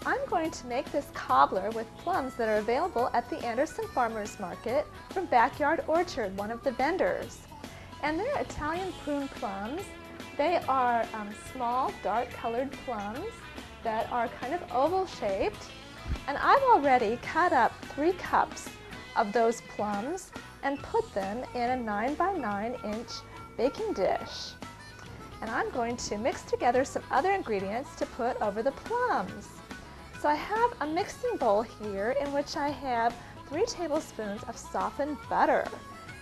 I'm going to make this cobbler with plums that are available at the Anderson Farmers Market from Backyard Orchard, one of the vendors. And they're Italian prune plums. They are small, dark-colored plums that are kind of oval-shaped. And I've already cut up 3 cups of those plums and put them in a 9 by 9 inch baking dish. And I'm going to mix together some other ingredients to put over the plums. So I have a mixing bowl here in which I have 3 tablespoons of softened butter.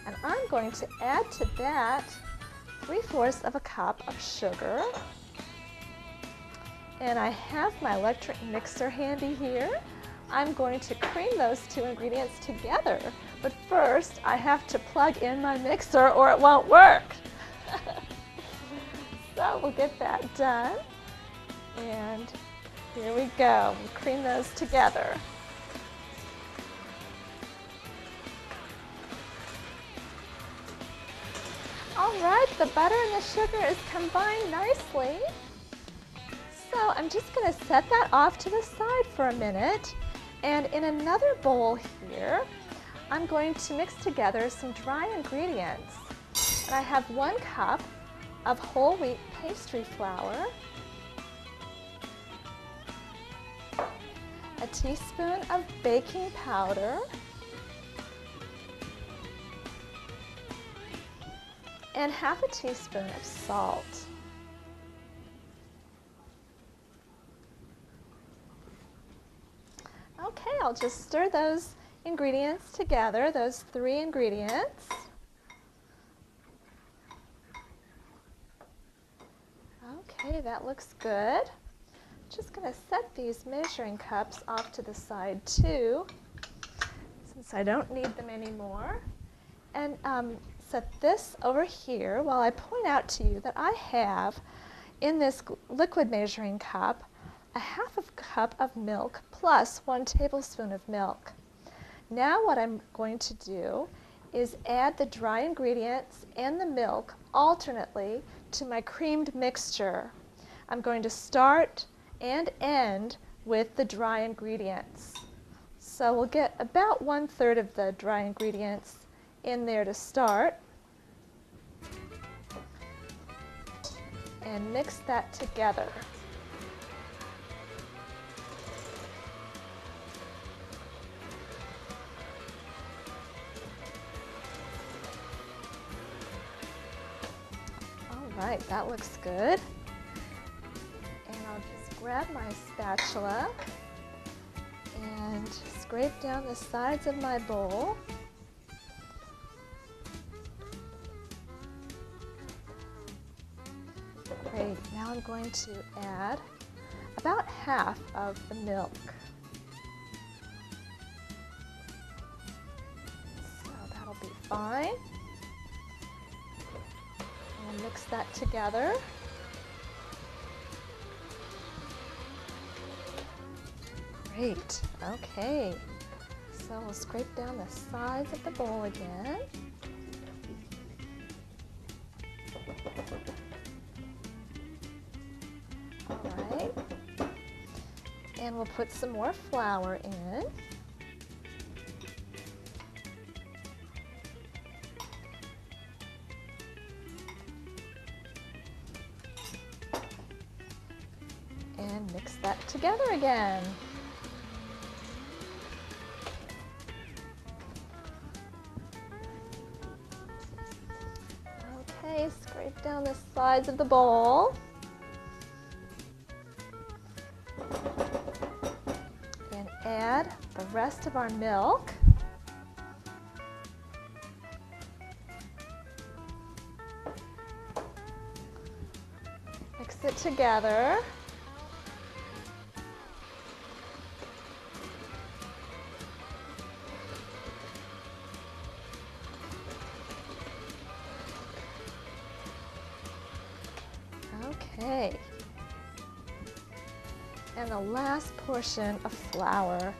And I'm going to add to that 3/4 of a cup of sugar. And I have my electric mixer handy here. I'm going to cream those 2 ingredients together. But first, I have to plug in my mixer or it won't work. So we'll get that done. And here we go. We'll cream those together. All right, the butter and the sugar is combined nicely. So I'm just going to set that off to the side for a minute. And in another bowl here, I'm going to mix together some dry ingredients. And I have 1 cup of whole wheat pastry flour, a teaspoon of baking powder, and 1/2 teaspoon of salt. Okay, I'll just stir those ingredients together, those 3 ingredients. Okay, that looks good. Just going to set these measuring cups off to the side too, since I don't need them anymore. And set this over here while I point out to you that I have in this liquid measuring cup a 1/2 cup of milk plus 1 tablespoon of milk. Now what I'm going to do is add the dry ingredients and the milk alternately to my creamed mixture. I'm going to start and end with the dry ingredients. So we'll get about 1/3 of the dry ingredients in there to start. And mix that together. All right, that looks good. And I'll just grab my spatula and scrape down the sides of my bowl. Great, now I'm going to add about 1/2 of the milk. So that'll be fine. And mix that together. Great, okay. So we'll scrape down the sides of the bowl again. Alright, and we'll put some more flour in. And mix that together again. Okay, scrape down the sides of the bowl. And add the rest of our milk. Mix it together. Okay. And the last portion of flour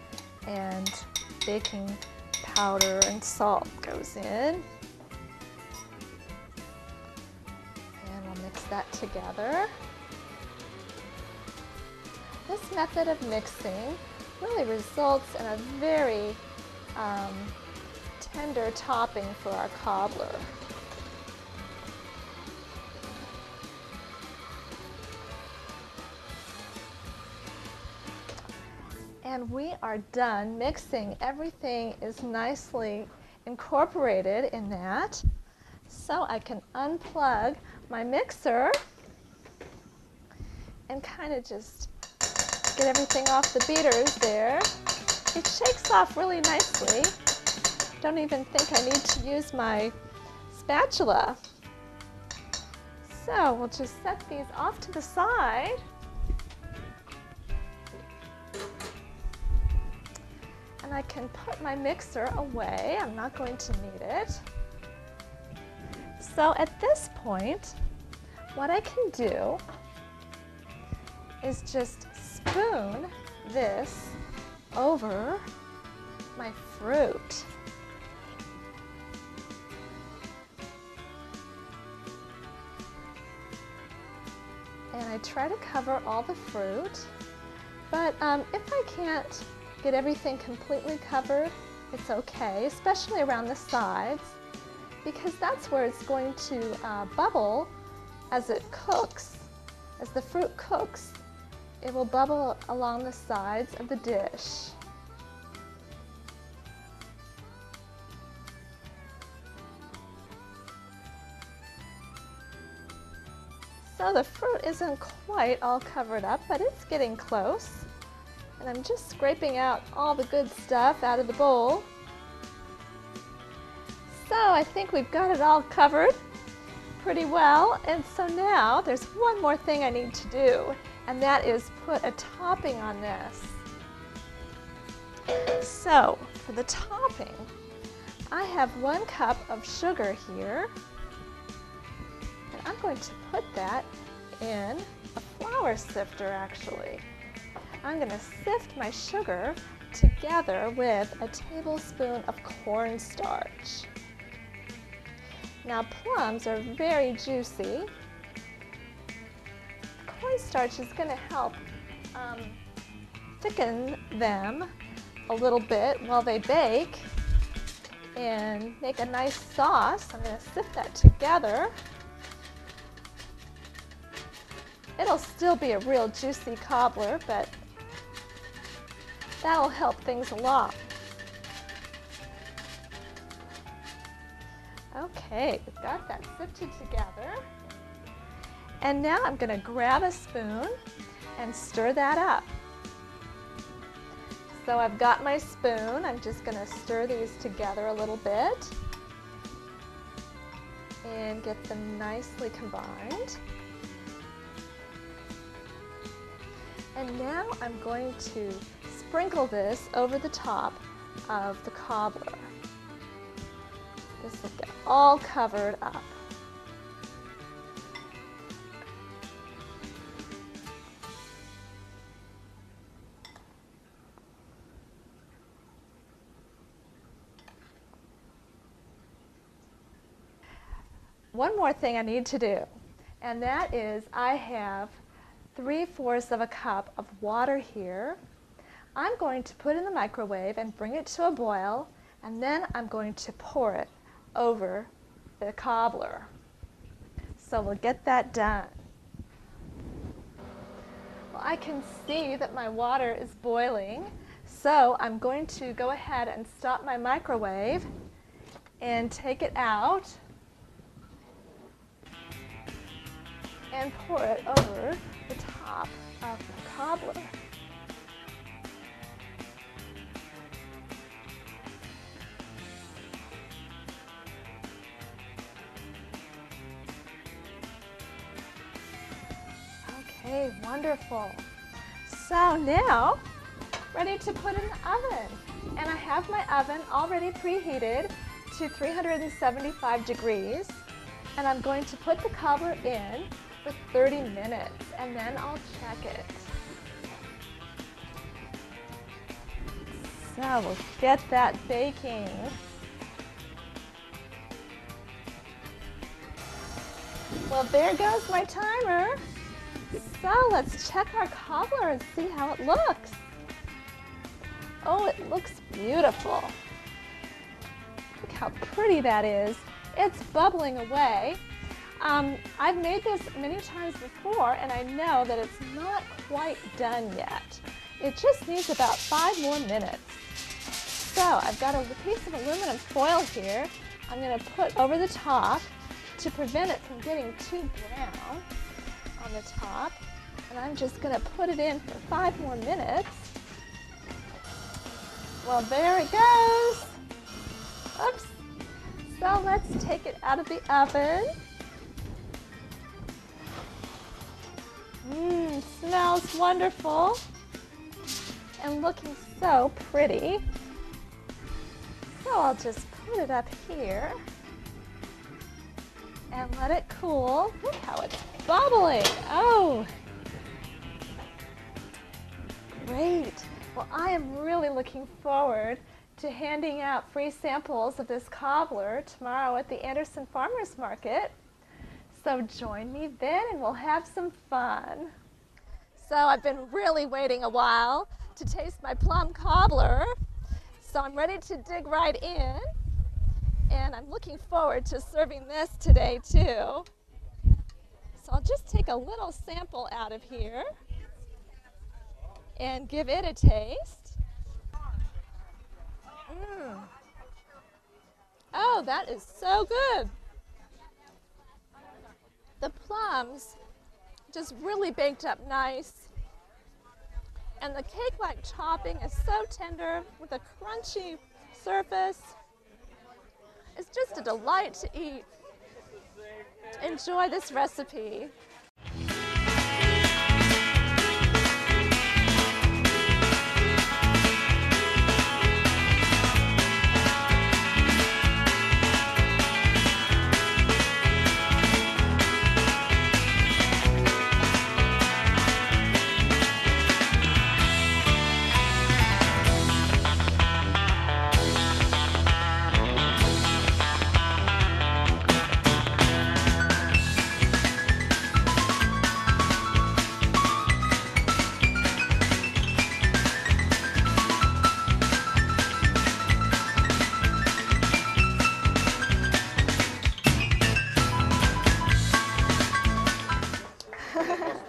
and baking powder and salt goes in. And we'll mix that together. This method of mixing really results in a very tender topping for our cobbler. And we are done mixing. Everything is nicely incorporated in that. So I can unplug my mixer and kind of just get everything off the beaters there. It shakes off really nicely. Don't even think I need to use my spatula. So we'll just set these off to the side. And I can put my mixer away. I'm not going to need it. So at this point, what I can do is just spoon this over my fruit. And I try to cover all the fruit, but if I can't get everything completely covered, it's okay, especially around the sides, because that's where it's going to bubble as it cooks. As the fruit cooks, it will bubble along the sides of the dish. So the fruit isn't quite all covered up, but it's getting close. And I'm just scraping out all the good stuff out of the bowl. So I think we've got it all covered pretty well. And so now there's one more thing I need to do, and that is put a topping on this. So for the topping, I have 1 cup of sugar here. And I'm going to put that in a flour sifter actually. I'm going to sift my sugar together with a tablespoon of cornstarch. Now plums are very juicy. Cornstarch is going to help thicken them a little bit while they bake and make a nice sauce. I'm going to sift that together. It'll still be a real juicy cobbler, but that'll help things a lot. Okay, we've got that sifted together. And now I'm going to grab a spoon and stir that up. So I've got my spoon. I'm just going to stir these together a little bit and get them nicely combined. And now I'm going to sprinkle this over the top of the cobbler. This will get all covered up. One more thing I need to do, and that is I have 3/4 of a cup of water here. I'm going to put in the microwave and bring it to a boil, and then I'm going to pour it over the cobbler. So we'll get that done. Well, I can see that my water is boiling, so I'm going to go ahead and stop my microwave and take it out and pour it over the top of the cobbler. Okay, wonderful. So now, ready to put in the oven. And I have my oven already preheated to 375 degrees. And I'm going to put the cobbler in for 30 minutes, and then I'll check it. So we'll get that baking. Well, there goes my timer. So let's check our cobbler and see how it looks. Oh, it looks beautiful. Look how pretty that is. It's bubbling away. I've made this many times before, and I know that it's not quite done yet. It just needs about 5 more minutes. So I've got a piece of aluminum foil here I'm going to put over the top to prevent it from getting too brown on the top. And I'm just going to put it in for 5 more minutes. Well, there it goes. Oops. So let's take it out of the oven. Smells wonderful and looking so pretty. So I'll just put it up here and let it cool. Look how it's bubbling. Oh, great. Well, I am really looking forward to handing out free samples of this cobbler tomorrow at the Anderson Farmers Market. So join me then and we'll have some fun. So I've been really waiting a while to taste my plum cobbler. So I'm ready to dig right in. And I'm looking forward to serving this today too. So I'll just take a little sample out of here and give it a taste. Oh, that is so good. The plums just really baked up nice. And the cake-like topping is so tender with a crunchy surface. It's just a delight to eat. Enjoy this recipe.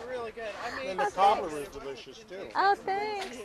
Really good. I mean, the cobbler was delicious too. Oh, thanks.